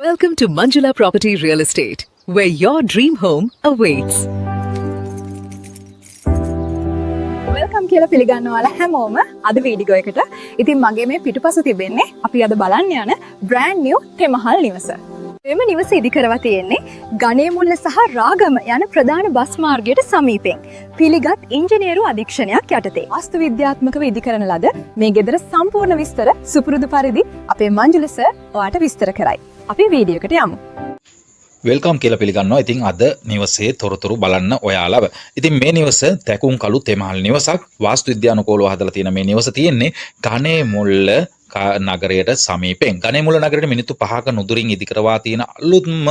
Welcome to Manjula Property Real Estate, where your dream home awaits. Welcome කියලා පිළිගන්නවා හැමෝම අද වීඩියෝ එකට. ඉතින් මගේ මේ පිටුපස තිබෙන්නේ අපි අද බලන්න යන බ්‍රෑන්ඩ් නිව් තෙමහල් නිවස. මෙම නිවස ඉදිකරවා තියෙන්නේ ගණේමුල්ල සහ රාගම යන ප්‍රධාන බස් මාර්ගයට සමීපයෙන්. පිළිගත් ඉංජිනේරු අධීක්ෂණයක් යටතේ වාස්තු විද්‍යාත්මකව ඉදිකරන ලද මේ ගෙදර සම්පූර්ණ විස්තර සුපුරුදු පරිදි අපේ මංජුල සර් ඔයාලට විස්තර කරයි. අපි වීඩියෝ එකට යමු. වෙල්කම් කියලා පිළිගන්නවා. ඉතින් අද නිවසේ තොරතුරු බලන්න ඔයාලව. ඉතින් මේ නිවස තැකුම් කළු තෙමහල් නිවසක්. වාස්තු විද්‍යානුකූලව හදලා තියෙන මේ නිවස තියෙන්නේ ගණේමුල්ල නගරයට සමීපයෙන්. ගණේමුල්ල නගරයට මිනිත්තු 5ක නුදුරින් ඉදිකරවා තියෙන අලුත්ම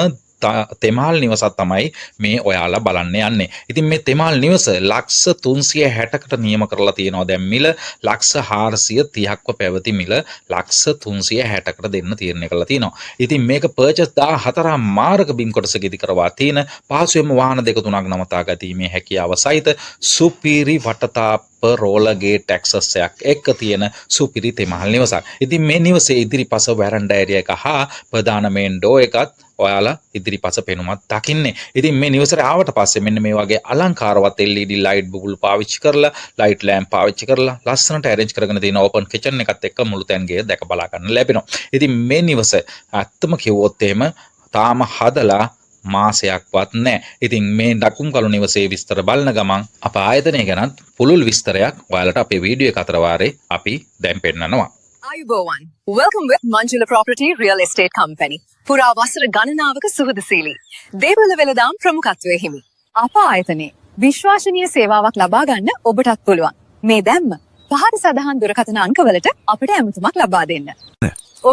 තෙමහල් නිවසක් තමයි මේ ඔයාලා බලන්න යන්නේ. ඉතින් මේ තෙමහල් නිවස ලක්ෂ 360කට නියම කරලා තියෙනවා. දැන් මිල ලක්ෂ 430ක්ව පැවති මිල ලක්ෂ 360කට දෙන්න තීරණය කරලා තියෙනවා. ඉතින් මේක පර්චේස් 14 මාර්ග බිම් කොටසක ඉදිකරවා තියෙන පහසුවෙන්ම වාහන දෙක තුනක් නවතා ගැනීමේ හැකියාව සහිත සුපිරි වටතාප රෝලර් ගේට් ඇක්සස් එකක් එක්ක තියෙන සුපිරි තෙමහල් නිවසක්. ඉතින් මේ නිවසේ ඉදිරිපස වැරන්ඩා ඒරියා එක හා ප්‍රධාන මේන් ඩෝ එකත් ඔයාලා ඉදිරිපස පෙනුමත් දකින්නේ. ඉතින් මේ නිවසට ආවට පස්සේ මෙන්න මේ වගේ අලංකාරවත් LED ලයිට් බුබුලු පාවිච්චි කරලා ලයිට් ලැම්ප් පාවිච්චි කරලා ලස්සනට arrange කරගෙන තියෙන ඕපන් කිචන් එකත් එක්ක මුළු තැන්ගේ දැක බලා ගන්න ලැබෙනවා. ඉතින් මේ නිවස ඇත්තම කිව්වොත් එහෙම තාම හදලා මාසයක්වත් නැහැ. ඉතින් මේ දකුම් කළු නිවසේ විස්තර බලන ගමන් අප ආයතනය ගැනත් පුළුල් විස්තරයක් ඔයාලට අපේ වීඩියෝ එක අතර වාරේ අපි දැන් පෙන්නනවා. Ayubowan. Welcome with Manjula Property Real Estate Company. පුරා වසර ගණනාවක සුහදශීලී දේපළ වෙළඳාම් ප්‍රමුඛත්වයේ හිමි. අප ආයතනයේ විශ්වාසනීය සේවාවක් ලබා ගන්න ඔබටත් පුළුවන්. මේ දැම්ම පහත සඳහන් දුරකථන අංකවලට අපට ඇමතුමක් ලබා දෙන්න.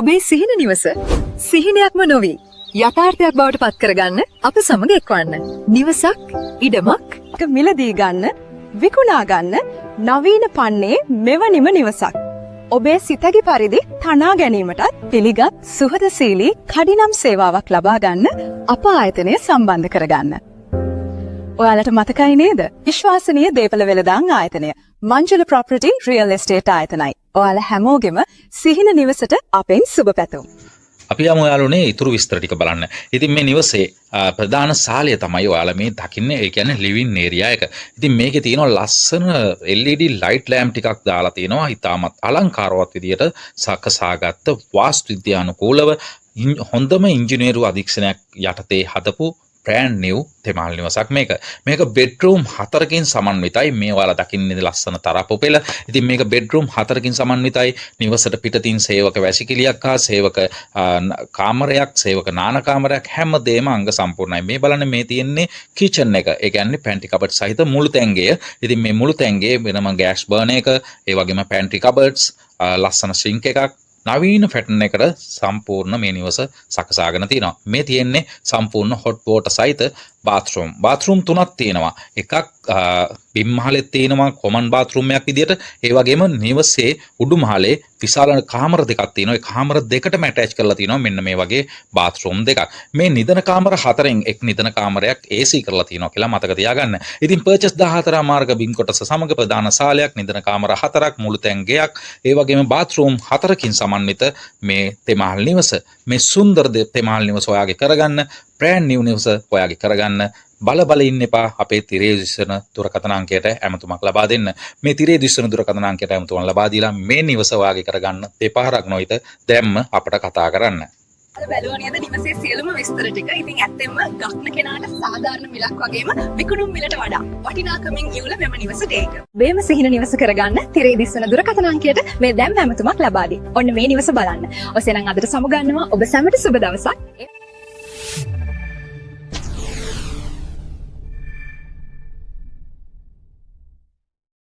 ඔබේ සිහින නිවස සිහිනයක්ම නොවේ යථාර්ථයක් බවට පත් කරගන්න අප සමග එක්වන්න. නිවසක් ඉඩමක් මිලදී ගන්න විකුණා ගන්න නවීන පන්නේ මෙවැනිම නිවසක්. ඔබේ සිතැගි පරිදි තනා ගැනීමටත් පිළිගත් සුහදශීලී කඩිනම් සේවාවක් ලබා ගන්න අප ආයතනය සම්බන්ධ කරගන්න. ඔයාලට මතකයි නේද? විශ්වාසනීය දේපළ වෙළඳාම් ආයතනය මංජුල ප්‍රොපර්ටි රියල් එස්ටේට් ආයතනයි. ඔයාලා හැමෝගෙම සිහින නිවසට අපෙන් සුබ පැතුම්. අපි යමු යාළුවනේ ඊතුරු විස්තර ටික බලන්න. ඉතින් මේ නිවසේ ප්‍රධාන ශාලය තමයි ඔයාලා මේ දකින්නේ. ඒ කියන්නේ ලිවිං ඒරියා එක. ඉතින් මේකේ තියෙනවා ලස්සන LED ලයිට් ලැම්ප් ටිකක් දාලා තියෙනවා. ඉතාමත් අලංකාරවත් විදියට සකසාගත්ත වාස්තු විද්‍යානුකූලව හොඳම ඉංජිනේරු අධීක්ෂණයක් යටතේ හදපු brand new තෙමහල් නිවසක් මේක. මේක බෙඩ්රූම් 4කින් සමන්විතයි. මේ ඔයාලා දකින්නේ ලස්සන තරප්පු පෙළ. ඉතින් මේක බෙඩ්රූම් 4කින් සමන්විතයි. නිවසට පිටතින් සේවක වැසිකිළියක් හා සේවක කාමරයක්, සේවක නාන කාමරයක් හැමදේම අංග සම්පූර්ණයි. මේ බලන්න මේ තියෙන්නේ කිචන් එක. ඒ කියන්නේ පැන්ට්‍රි කබඩ් සහිත මුළු තැන්ගය. ඉතින් මේ මුළු තැන්ගේ වෙනම ගෑස් බර්නර් එක, ඒ වගේම පැන්ට්‍රි කබඩ්ස්, ලස්සන සින්ක් එකක්, නවීන පැටර්න් එකට සම්පූර්ණ මේ නිවස සකසාගෙන තියෙනවා. මේ තියෙන්නේ සම්පූර්ණ හොට් වෝටර් සහිත බාත්රූම්. බාත්රූම් 3ක් තියෙනවා. එකක් බිම් මහලෙත් තියෙනවා කොමන් බාත්රූම් එකක් විදියට. ඒ වගේම නිවසේ උඩු මහලේ විශාල කාමර දෙකක් තියෙනවා. ඒ කාමර දෙකටම ඇටච් කරලා තියෙනවා මෙන්න මේ වගේ බාත්රූම් දෙකක්. මේ නිදන කාමර 4න් එක් නිදන කාමරයක් AC කරලා තියෙනවා කියලා මතක තියාගන්න. ඉතින් පර්චේස් 14 මාර්ග බිම් කොටස සමග ප්‍රධාන ශාලයක්, නිදන කාමර 4ක්, මුළු තැන් ගෙයක්, ඒ වගේම බාත්රූම් 4කින් සමන්විත මේ තෙමහල් නිවස. මේ සුන්දර තෙමහල් නිවස ඔයාගේ කරගන්න, brand new නිවස ඔයාගේ කරගන්න. බල ඉන්න එපා. අපේ තිරේ දිස්සන දුරකථන අංකයට ඇමතුමක් ලබා දෙන්න. මේ තිරේ දිස්සන දුරකථන අංකයට ඇමතුමක් ලබා දීලා මේ නිවස ඔයාගේ කරගන්න දෙපාරක් නොයිත දැම්ම අපට කතා කරන්න. බැලුවා නේද නිවසේ සියලුම විස්තර ටික. ඉතින් ඇත්තෙන්ම ගන්න කෙනාට සාධාරණ මිලක් වගේම විකුණුම් මිලට වඩා වටිනාකමින් ඉවුල මෙම නිවසට ඒක. මේම සිහින නිවස කරගන්න තිරේ දිස්සන දුරකථන අංකයට මේ දැම්ම ඇමතුමක් ලබා දී. ඔන්න මේ නිවස බලන්න. ඔසේනම් අදට සමුගන්නවා. ඔබ සැමට සුබ දවසක්.